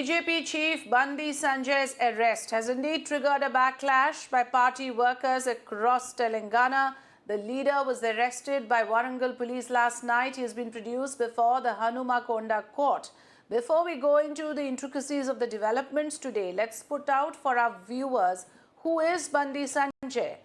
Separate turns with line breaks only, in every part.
BJP chief Bandi Sanjay's arrest has indeed triggered a backlash by party workers across Telangana. The leader was arrested by Warangal police last night. He has been produced before the Hanumakonda court. Before we go into the intricacies of the developments today, let's put out for our viewers who is Bandi Sanjay.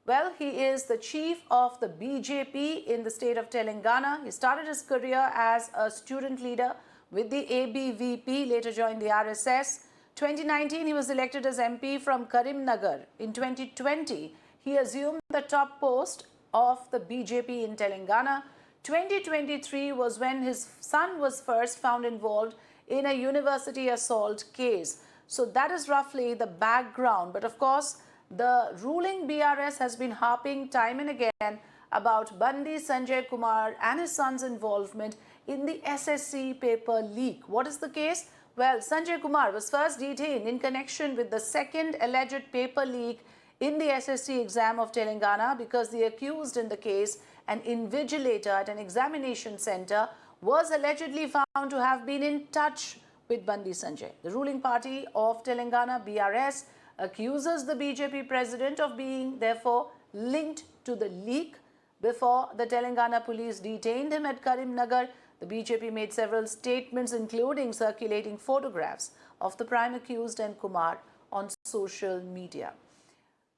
Well, he is the chief of the BJP in the state of Telangana. He started his career as a student leader with the ABVP, later joined the RSS. 2019, he was elected as MP from Karimnagar. In 2020, he assumed the top post of the BJP in Telangana. 2023 was when his son was first found involved in a university assault case. So that is roughly the background. But of course, the ruling BRS has been harping time and again about Bandi Sanjay Kumar and his son's involvement in the SSC paper leak. What is the case? Well, Sanjay Kumar was first detained in connection with the second alleged paper leak in the SSC exam of Telangana because the accused in the case, an invigilator at an examination center, was allegedly found to have been in touch with Bandi Sanjay. The ruling party of Telangana, BRS, accuses the BJP president of being therefore linked to the leak. Before the Telangana police detained him at Karimnagar, the BJP made several statements, including circulating photographs of the prime accused and Kumar on social media.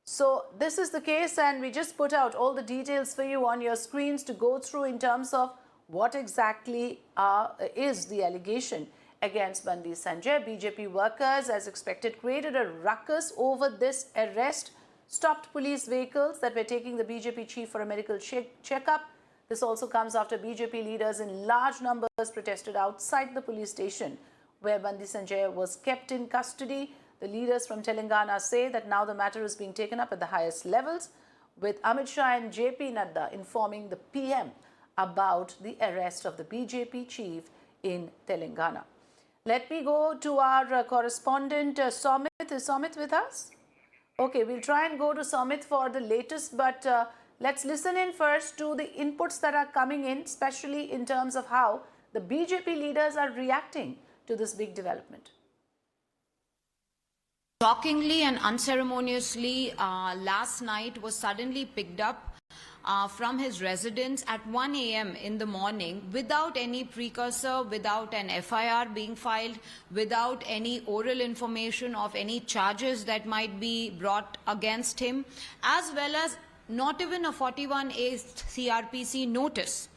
So this is the case, and we just put out all the details for you on your screens to go through in terms of what exactly is the allegation against Bandi Sanjay. BJP workers, as expected, created a ruckus over this arrest, stopped police vehicles that were taking the BJP chief for a medical checkup. This also comes after BJP leaders in large numbers protested outside the police station where Bandi Sanjay was kept in custody. The leaders from Telangana say that now the matter is being taken up at the highest levels, with Amit Shah and JP Nadda informing the PM about the arrest of the BJP chief in Telangana. Let me go to our correspondent Somit. Is Somit with us? Okay, we'll try and go to Somit for the latest, but let's listen in first to the inputs that are coming in, especially in terms of how the BJP leaders are reacting to this big development.
Shockingly and unceremoniously, last night was suddenly picked up from his residence at 1 a.m. in the morning without any precursor, without an FIR being filed, without any oral information of any charges that might be brought against him, as well as not even a 41A CRPC notice.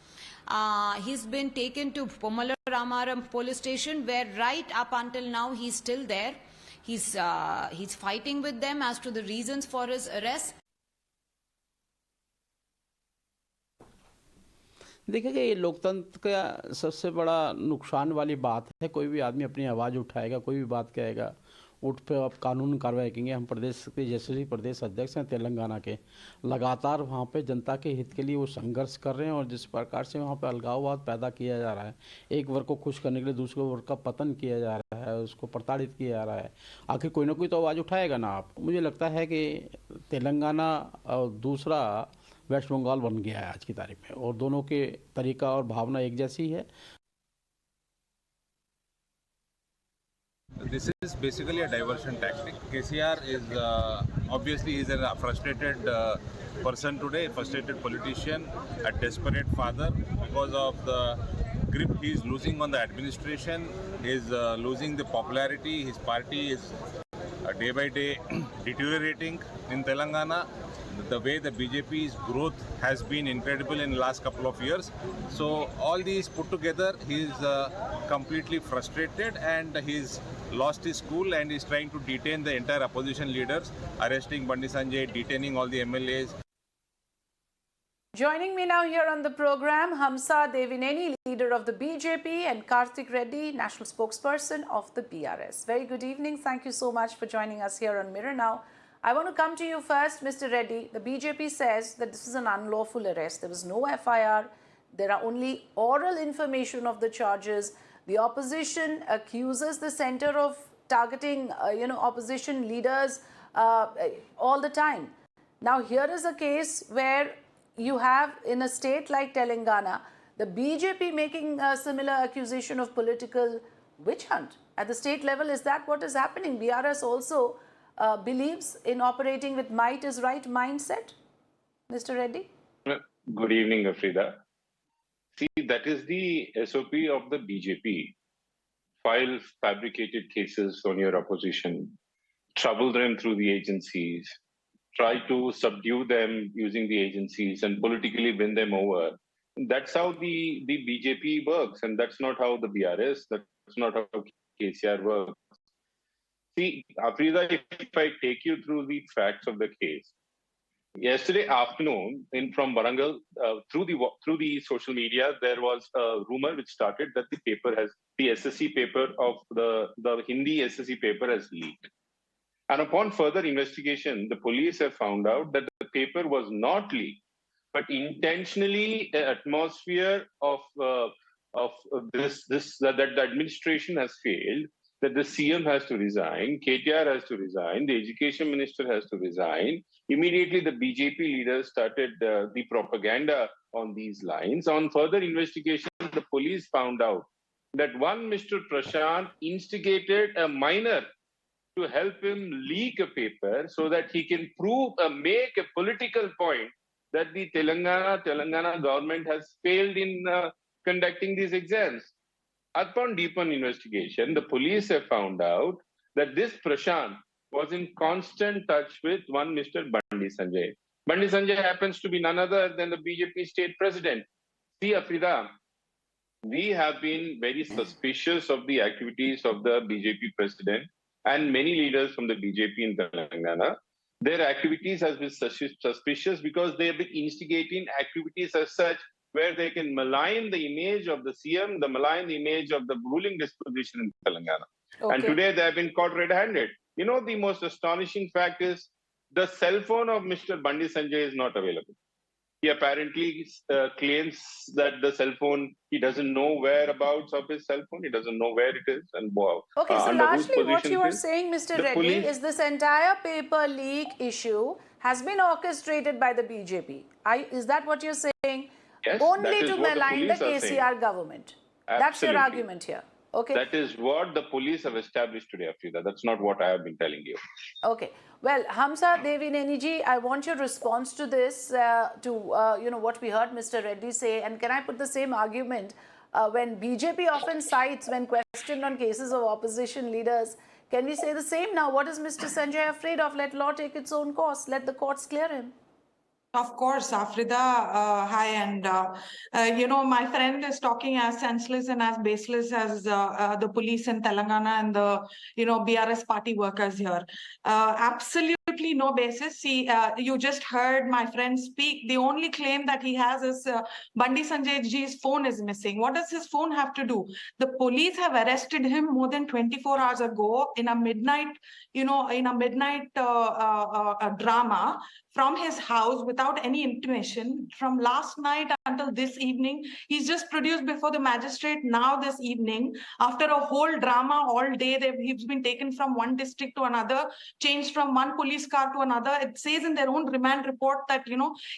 He's been taken to Pomala Ramaram police station, where right up until now he's still there. He's fighting with them as to the reasons for his arrest.
देखिए, ये लोकतंत्र का सबसे बड़ा नुकसान वाली बात है। कोई भी आदमी अपनी आवाज़ उठाएगा, कोई भी बात कहेगा, उठ पे आप कानून कार्रवाई करेंगे। हम प्रदेश के जैसे प्रदेश अध्यक्ष हैं तेलंगाना के, लगातार वहाँ पे जनता के हित के लिए वो संघर्ष कर रहे हैं, और जिस प्रकार से वहाँ पे अलगाववाद पैदा किया जा रहा है, एक वर्ग को खुश करने के लिए दूसरे वर्ग का पतन किया जा रहा है, उसको प्रताड़ित किया जा रहा है, आखिर कोई ना कोई तो आवाज़ उठाएगा ना। आप, मुझे लगता है कि तेलंगाना और दूसरा वेस्ट बंगाल बन गया है आज की तारीख में, और दोनों के तरीका और भावना एक जैसी है।
This is basically a diversion tactic. KCR is obviously is a frustrated person today, frustrated politician, a desperate father because of the grip he is losing on the administration. He is losing the popularity. His party is day by day deteriorating in Telangana. The way the BJP's growth has been incredible in the last couple of years. So all these put together, he is completely frustrated, and he's lost his cool, and is trying to detain the entire opposition leaders, arresting Bandi Sanjay, detaining all the MLAs.
Joining me now here on the program, Hamsa Devineni, leader of the BJP, and Karthik Reddy, national spokesperson of the BRS. Very good evening. Thank you so much for joining us here on Mirror Now. I want to come to you first, Mr. Reddy. The BJP says that this is an unlawful arrest. There was no FIR. There are only oral information of the charges. The opposition accuses the center of targeting, opposition leaders all the time. Now, here is a case where you have, in a state like Telangana, the BJP making a similar accusation of political witch hunt. At the state level, is that what is happening? BRS also believes in operating with might is right mindset, Mr. Reddy?
Good evening, Afrida. See, that is the SOP of the BJP. File fabricated cases on your opposition, trouble them through the agencies, try to subdue them using the agencies and politically win them over. That's how the BJP works, and that's not how the BRS, that's not how KCR works. See, Afrida, if I take you through the facts of the case, yesterday afternoon, from Warangal, through the social media, there was a rumor which started that the SSC paper of the Hindi SSC paper has leaked. And upon further investigation, the police have found out that the paper was not leaked, but intentionally an atmosphere of that the administration has failed, that the CM has to resign, KTR has to resign, the education minister has to resign. Immediately, the BJP leaders started the propaganda on these lines. On further investigation, the police found out that one Mr. Prashant instigated a minor to help him leak a paper so that he can make a political point that the Telangana government has failed in conducting these exams. Upon deeper investigation, the police have found out that this Prashant was in constant touch with one Mr. Bandi Sanjay. Bandi Sanjay happens to be none other than the BJP state president. See, Afrida, we have been very suspicious of the activities of the BJP president and many leaders from the BJP in Telangana. Their activities have been suspicious because they have been instigating activities as such where they can malign the image of the CM, malign the image of the ruling disposition in Telangana. Okay. And today they have been caught red-handed. You know, the most astonishing fact is the cell phone of Mr. Bandi Sanjay is not available. He apparently claims that the cell phone, he doesn't know whereabouts of his cell phone, he doesn't know where it is and
okay, so largely what you are saying, Mr. Reddy, is this entire paper leak issue has been orchestrated by the BJP. Is that what you're saying?
Yes,
only to malign the KCR government.
Absolutely.
That's your argument here. Okay.
That is what the police have established today, Afrida. That's not what I have been telling you.
Okay. Well, Hamza Devineni ji, I want your response to this, what we heard Mr. Reddy say. And can I put the same argument when BJP often cites when questioned on cases of opposition leaders? Can we say the same now? What is Mr. Sanjay afraid of? Let law take its own course. Let the courts clear him.
Of course, Afrida, hi, and my friend is talking as senseless and as baseless as the police in Telangana and the, BRS party workers here. Absolutely no basis. See, you just heard my friend speak. The only claim that he has is Bandi Sanjay ji's phone is missing. What does his phone have to do? The police have arrested him more than 24 hours ago in a midnight, drama from his house without any intimation. From last night until this evening, he's just produced before the magistrate now this evening. After a whole drama all day, he's been taken from one district to another, changed from one police car to another. It says in their own remand report that,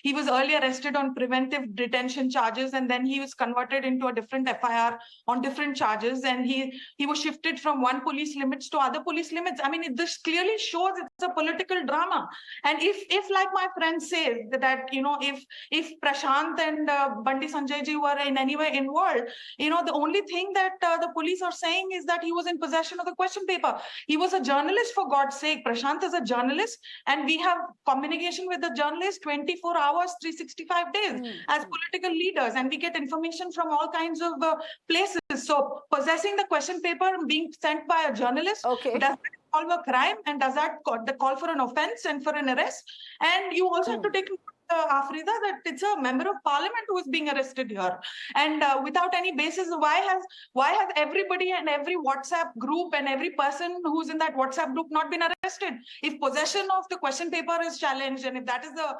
he was earlier arrested on preventive detention charges, and then he was converted into a different FIR on different charges, and he was shifted from one police limits to other police limits. I mean, this clearly shows it's a political drama. And if like my friend says that, if Prashant and Bandi Sanjay ji were in any way involved, the only thing that the police are saying is that he was in possession of the question paper. He was a journalist, for God's sake. Prashant is a journalist, and we have communication with the journalist 24 hours, 365 days as political leaders, and we get information from all kinds of places. So possessing the question paper and being sent by a journalist, does that involve a crime, and does that call for an offense and for an arrest? And you also have to take Afrida, that it's a member of parliament who is being arrested here, and without any basis. Why has everybody and every WhatsApp group and every person who's in that WhatsApp group not been arrested? If possession of the question paper is challenged, and if that is the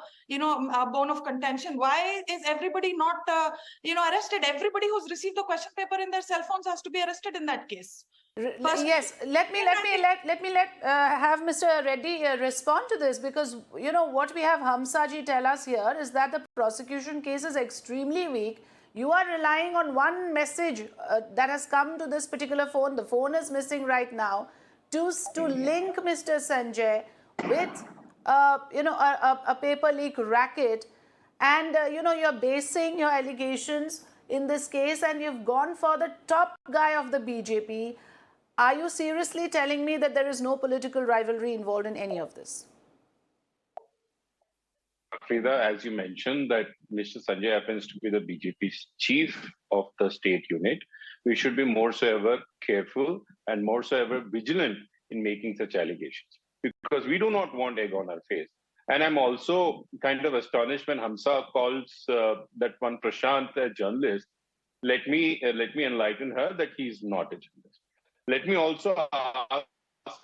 bone of contention, why is everybody not arrested? Everybody who's received the question paper in their cell phones has to be arrested in that case.
Yes, let me have Mr. Reddy respond to this, because what we have Hamza ji tell us here is that the prosecution case is extremely weak. You are relying on one message that has come to this particular phone. The phone is missing right now. To link Mr. Sanjay with, a paper leak racket, and you're basing your allegations in this case, and you've gone for the top guy of the BJP. Are you seriously telling me that there is no political rivalry involved in any of this?
Frida, as you mentioned, that Mr. Sanjay happens to be the BJP's chief of the state unit, we should be more so ever careful and more so ever vigilant in making such allegations, because we do not want egg on our face. And I'm also kind of astonished when Hamsa calls that one Prashant a journalist. Let me enlighten her that he's not a journalist. Let me also ask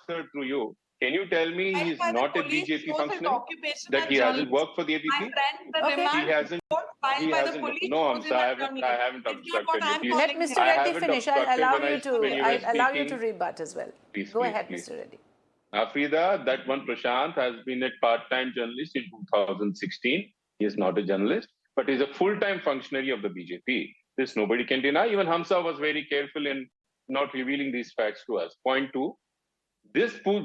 her through you. Can you tell me he's not a BJP functionary? That he hasn't worked for the ABP?
My friend, the
Okay.
remand
He hasn't.
report filed
He
by the
hasn't.
police
No,
shows him
Hamsa,
as journalist.
I haven't
It's not what
obstructed
I'm
you.
Let
calling
Mr.
him.
Reddy
haven't
finish. I'll
obstructed
allow
when
you
I-
to.
when you were
I'll allow you to
speaking.
rebut as well.
Please,
Go
please,
ahead,
please.
Mr. Reddy.
Afrida, that one Prashant has been a part-time journalist in 2016. He is not a journalist, but he's a full-time functionary of the BJP. This nobody can deny. Even Hamsa was very careful in not revealing these facts to us. Point two,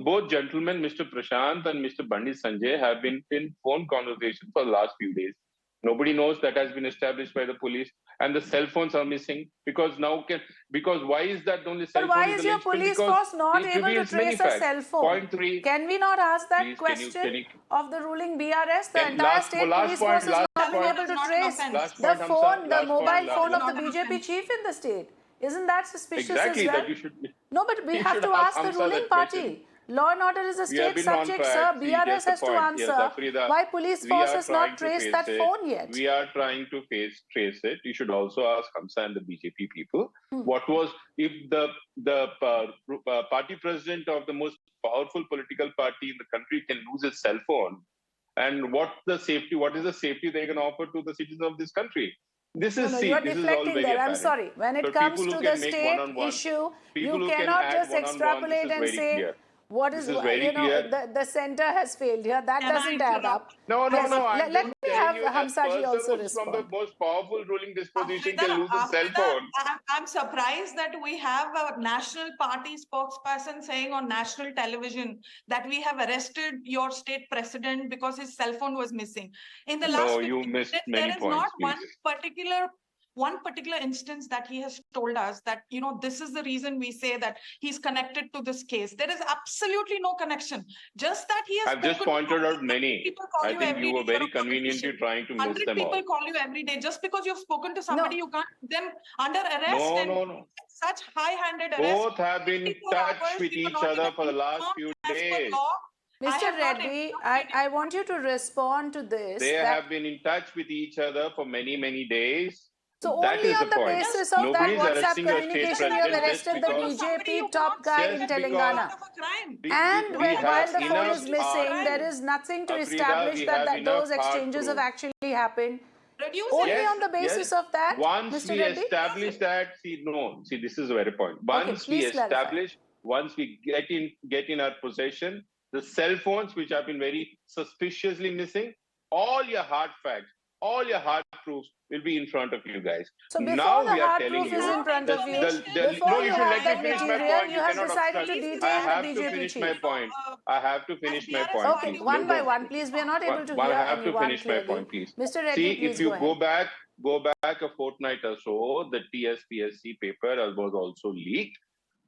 both gentlemen, Mr. Prashant and Mr. Bandi Sanjay, have been in phone conversation for the last few days. Nobody knows that has been established by the police, and the cell phones are missing because why is that only cell
But why
phone
is
the
your
linchpin?
police
Because
force not
it
able to
reveals many
trace a
facts.
cell phone?
Point three.
Can we not ask that
Please,
question
you-
of the ruling BRS? The
Yeah,
entire state police force has not been
point.
able to
Last
trace
point,
Last
the
point, Hamsa.
phone, the
Last point,
mobile
last
phone of
point.
the BJP chief in the state. Isn't that suspicious
Exactly
as well?
that you should.
No, but we
You
have
should
to
ask
ask the
Hamsa
ruling
that
party.
question.
Law and order is a
We have
state
been on
subject,
track.
sir.
See,
BRS
just the
has to
point. Yes,
answer
Afrida,
why police
we
force
are
has
trying
not
to
traced
face
that
it.
phone yet.
We are trying to trace it. You should also ask Hamsa and the BJP people what was if the party president of the most powerful political party in the country can lose his cell phone, and what is the safety they can offer to the citizens of this country? This is
You're
this is all
deflecting
very
there. I'm
apparent.
sorry. When it
For
comes
people
to
who
the
can make
state
one-on-one,
issue,
people
you
who can
cannot
add
just
one-on-one,
extrapolate
this is
and
very
say
clear.
what
This
is,
is very clear.
the center has failed here. That
Can I
doesn't add up.
interrupt?
No.
Yes.
I'm
Let
just
me
telling
have
you, a
Hamsaji
person
also
who's from the
respond.
most powerful ruling disposition can
Afrida,
lose his cell phone.
I'm surprised that we have a national party spokesperson saying on national television that we have arrested your state president because his cell phone was missing. In the last
No,
50
you missed
minutes,
many
there is
points,
not
please.
one particular instance that he has told us that, this is the reason we say that he's connected to this case. There is absolutely no connection. Just that he has
I've just
spoken to
pointed out
100
many.
people call
I
you
think
every
you were
day, you're
very
a
conveniently
politician.
trying to miss
100
them
people
all.
call you every day. Just because you've spoken to somebody, you can't put them under arrest.
No.
Such high-handed arrest.
Both have been in
24
touch
hours,
with
you are
each
not
other
even
for the last
informed
few
as per
days.
law. I
Mr.
have not
Reddy,
interrupted you.
I want you to respond to this.
They have been in touch with each other for many, many days.
So
That
only
is
on the
point.
basis of that
Nobody's
WhatsApp
arresting your state
communication, you have
president just
arrested the
because.
BJP top guy in
Just because-
Telangana.
Of a crime.
And
we
while
have
the phone
enough
is missing,
heart.
there is nothing to
Afrida,
establish
we
that,
have
those
enough hard
exchanges have
proof.
actually happened.
Reduce
Only
it.
on the basis of that,
Once
Mr.
we
Reddy?
establish that, this is the very point. Once we
please clarify.
establish, once we get in our possession, the cell phones which have been very suspiciously missing, all your hard facts, all your hard proofs will be in front of you guys.
So before
Now
the
we are
hard
telling
proof
you,
is in front of you, before
no,
you
you should
have
let
that
me finish my
material,
point.
you
You
have
cannot
decided
obstruct.
to
I
detain the
have to
BJP
finish
chief.
my point. I have to finish my point,
Okay,
please.
one by one, please. We are not able to hear
I have to
anyone
finish my
clearly.
point, please.
Mr. Reddy,
See,
please
if you
go ahead.
go back a fortnight or so, the TSPSC paper was also leaked.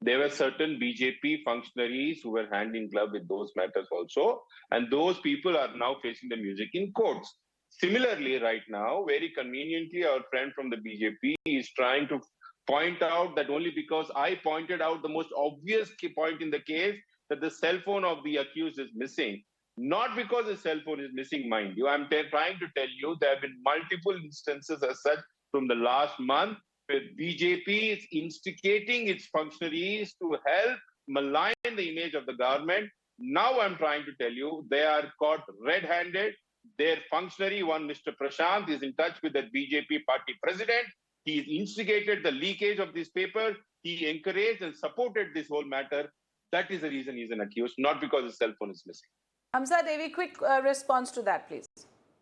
There were certain BJP functionaries who were hand in glove with those matters also, and those people are now facing the music in courts. Similarly, right now, very conveniently, our friend from the BJP is trying to point out that only because I pointed out the most obvious key point in the case that the cell phone of the accused is missing, not because the cell phone is missing, mind you. I'm trying to tell you there have been multiple instances as such from the last month where BJP is instigating its functionaries to help malign the image of the government. Now I'm trying to tell you they are caught red-handed. Their functionary, one Mr. Prashant, is in touch with the BJP party president. He instigated the leakage of this paper. He encouraged and supported this whole matter. That is the reason he's an accused, not because his cell phone is missing.
Hamza Devi, quick response to that, please.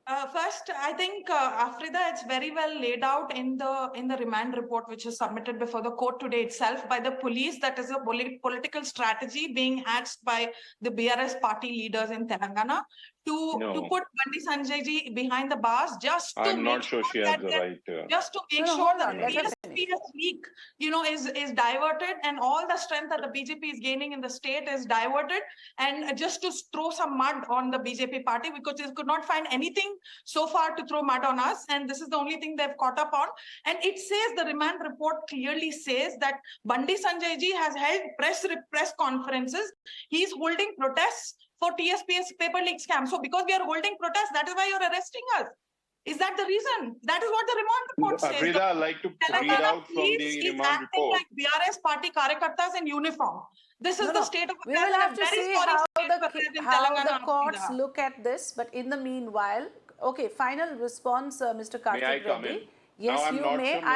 First, I think Afrida, it's very well laid out in the remand report, which is submitted before the court today itself by the police. That is a political strategy being hatched by the BRS party leaders in Telangana to put Bandi Sanjay ji behind the bars, just to
I'm
make
not sure
sure
she has the right.
just to make
No,
sure
hold
that
on,
the
let her finish.
TSPS leak, is diverted, and all the strength that the BJP is gaining in the state is diverted, and just to throw some mud on the BJP party, because they could not find anything so far to throw mud on us, and this is the only thing they've caught up on. And it says, the remand report clearly says that Bandi Sanjay ji has held press conferences. He's holding protests for TSPS paper leak scam. So because we are holding protests, that is why you're arresting us. Is that the reason? That is what the remand report says.
Afrida, I'd like to read out from the remand report.
Like BRS party karyakartas in uniform. This is the state of
We
affairs.
will have to see how the courts
Afrida.
look at this. But in the meanwhile, okay, final response, Mr. Karthik
May I come
Reddy.
in?
Yes,
Now, I'm
you
not
may.
sure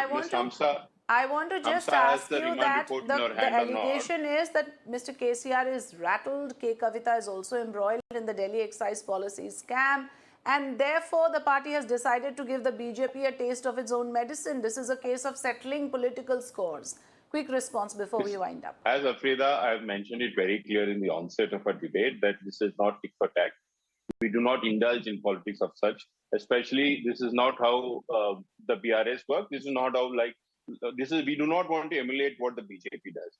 I want to just
Hamsa has
ask
the
you
remand
that
report in her
the
hand or not.
allegation is that Mr. KCR is rattled, K. Kavita is also embroiled in the Delhi excise policy scam, and therefore the party has decided to give the BJP a taste of its own medicine. This is a case of settling political scores. Quick response before we wind up.
As Afrida, I have mentioned it very clear in the onset of our debate that this is not tit for tat. We do not indulge in politics of such. Especially, this is not how the BRS work. This is not how we do not want to emulate what the BJP does.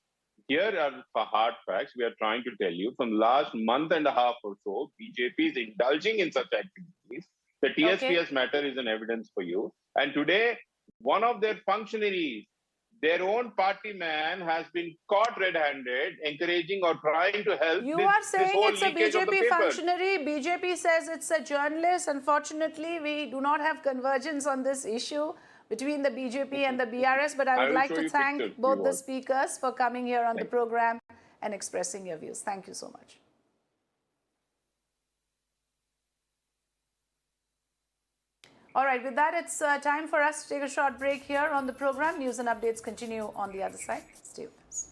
Here are hard facts. We are trying to tell you from the last month and a half or so, BJP is indulging in such activities. The TSPS matter is an evidence for you. And today, one of their functionaries, their own party man, has been caught red-handed, encouraging or trying to help
You
this,
are
this
saying
whole
it's a
leakage of the
BJP
papers.
functionary. BJP says it's a journalist. Unfortunately, we do not have convergence on this issue between the BJP and the BRS, but I would like to thank both the speakers for coming here on the program and expressing your views. Thank you so much. All right, with that, it's time for us to take a short break here on the program. News and updates continue on the other side. Stay with us.